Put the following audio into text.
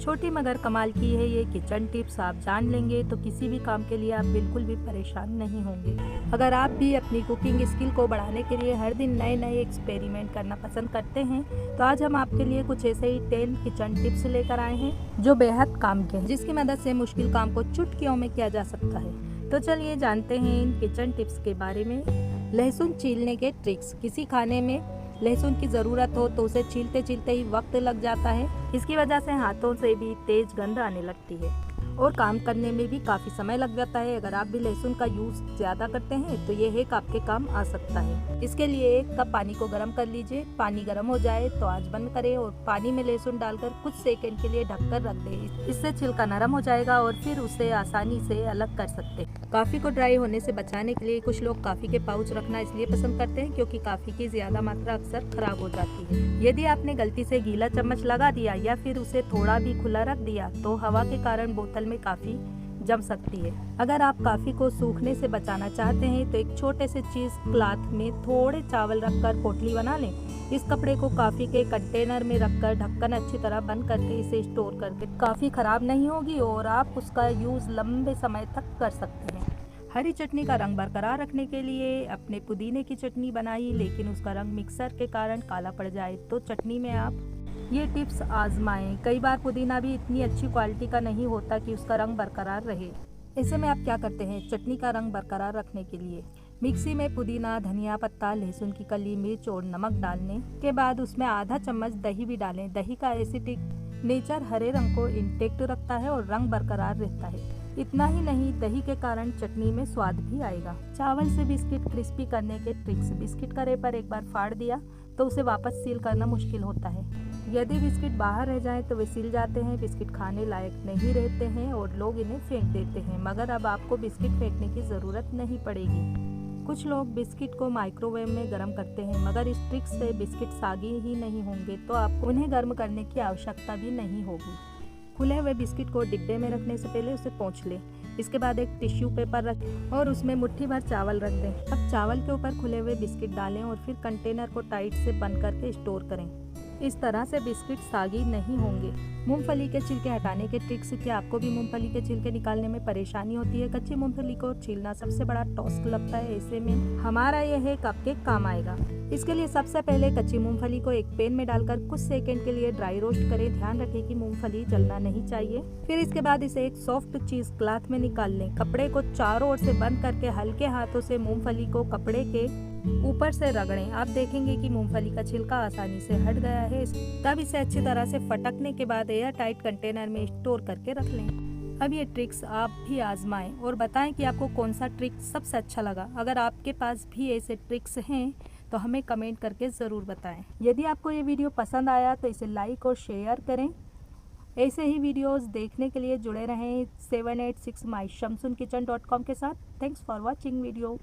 छोटी मगर कमाल की है ये किचन टिप्स। आप जान लेंगे तो किसी भी काम के लिए आप बिल्कुल भी परेशान नहीं होंगे। अगर आप भी अपनी कुकिंग स्किल को बढ़ाने के लिए हर दिन नए नए एक्सपेरिमेंट करना पसंद करते हैं तो आज हम आपके लिए कुछ ऐसे ही 10 किचन टिप्स लेकर आए हैं जो बेहद काम के हैं, जिसकी मदद से मुश्किल काम को चुटकियों में किया जा सकता है। तो चलिए जानते हैं इन किचन टिप्स के बारे में। लहसुन छीलने के ट्रिक्स। किसी खाने में लहसुन की ज़रूरत हो तो उसे छीलते छीलते ही वक्त लग जाता है। इसकी वजह से हाथों से भी तेज गंध आने लगती है और काम करने में भी काफ़ी समय लग जाता है। अगर आप भी लहसुन का यूज़ ज़्यादा करते हैं तो ये हैक आपके काम आ सकता है। इसके लिए 1 कप पानी को गर्म कर लीजिए। पानी गर्म हो जाए तो आंच बंद करें और पानी में लहसुन डालकर कुछ सेकंड के लिए ढककर रख दें। इससे छिलका नरम हो जाएगा और फिर उसे आसानी से अलग कर सकते हैं। कॉफ़ी को ड्राई होने से बचाने के लिए कुछ लोग कॉफ़ी के पाउच रखना इसलिए पसंद करते हैं क्योंकि कॉफ़ी की ज़्यादा मात्रा अक्सर खराब हो जाती है। यदि आपने गलती से गीला चम्मच लगा दिया या फिर उसे थोड़ा भी खुला रख दिया तो हवा के कारण बोतल में कॉफ़ी जम सकती है। अगर आप कॉफ़ी को सूखने से बचाना चाहते हैं तो एक छोटे से चीज़ क्लॉथ में थोड़े चावल रखकर पोटली बना लें। इस कपड़े को कॉफ़ी के कंटेनर में रखकर ढक्कन अच्छी तरह बंद करके इसे स्टोर करके कॉफ़ी खराब नहीं होगी और आप उसका यूज़ लंबे समय तक कर सकते हैं। हरी चटनी का रंग बरकरार रखने के लिए अपने पुदीने की चटनी बनाई लेकिन उसका रंग मिक्सर के कारण काला पड़ जाए तो चटनी में आप ये टिप्स आजमाएं। कई बार पुदीना भी इतनी अच्छी क्वालिटी का नहीं होता कि उसका रंग बरकरार रहे। ऐसे में आप क्या करते हैं चटनी का रंग बरकरार रखने के लिए? मिक्सी में पुदीना, धनिया पत्ता, लहसुन की कली, मिर्च और नमक डालने के बाद उसमें आधा चम्मच दही भी डालें। दही का एसिडिक नेचर हरे रंग को इंटेक्ट रखता है और रंग बरकरार रहता है। इतना ही नहीं, दही के कारण चटनी में स्वाद भी आएगा। चावल से बिस्किट क्रिस्पी करने के ट्रिक्स। बिस्किट करे पर एक बार फाड़ दिया तो उसे वापस सील करना मुश्किल होता है। यदि बिस्किट बाहर रह जाएं तो वे सिल जाते हैं, बिस्किट खाने लायक नहीं रहते हैं और लोग इन्हें फेंक देते हैं। मगर अब आपको बिस्किट फेंकने की ज़रूरत नहीं पड़ेगी। कुछ लोग बिस्किट को माइक्रोवेव में गर्म करते हैं मगर इस ट्रिक से बिस्किट सागी ही नहीं होंगे तो आपको उन्हें गर्म करने की आवश्यकता भी नहीं होगी। खुले हुए बिस्किट को डिब्बे में रखने से पहले उसे पोंछ लें। इसके बाद एक टिश्यू पेपर रखें और उसमें मुट्ठी भर चावल रख दें। अब चावल के ऊपर खुले हुए बिस्किट डालें और फिर कंटेनर को टाइट से बंद करके स्टोर करें। इस तरह से बिस्किट सागी नहीं होंगे। मूंगफली के छिलके हटाने के ट्रिक्स। क्या आपको भी मूंगफली के छिलके निकालने में परेशानी होती है? कच्ची मूंगफली को छीलना सबसे बड़ा टास्क लगता है। ऐसे में हमारा यह हैक आपके काम आएगा। इसके लिए सबसे पहले कच्ची मूंगफली को एक पैन में डालकर कुछ सेकंड के लिए ड्राई रोस्ट करें। ध्यान रखें कि मूंगफली जलना नहीं चाहिए। फिर इसके बाद इसे एक सॉफ्ट चीज क्लॉथ में निकाल लें। कपड़े को चारों ओर से बंद करके हल्के हाथों से मूंगफली को कपड़े के ऊपर से रगड़ें। आप देखेंगे कि मूंगफली का छिलका आसानी से हट गया है। तब इसे अच्छी तरह से फटकने के बाद एयर टाइट कंटेनर में स्टोर करके रख लें। अब ये ट्रिक्स आप भी आजमाएं और बताएं कि आपको कौन सा ट्रिक सबसे अच्छा लगा। अगर आपके पास भी ऐसे ट्रिक्स हैं तो हमें कमेंट करके ज़रूर बताएं। यदि आपको ये वीडियो पसंद आया तो इसे लाइक और शेयर करें। ऐसे ही वीडियोस देखने के लिए जुड़े रहें 786mysamsunkitchen.com के साथ। Thanks for watching video.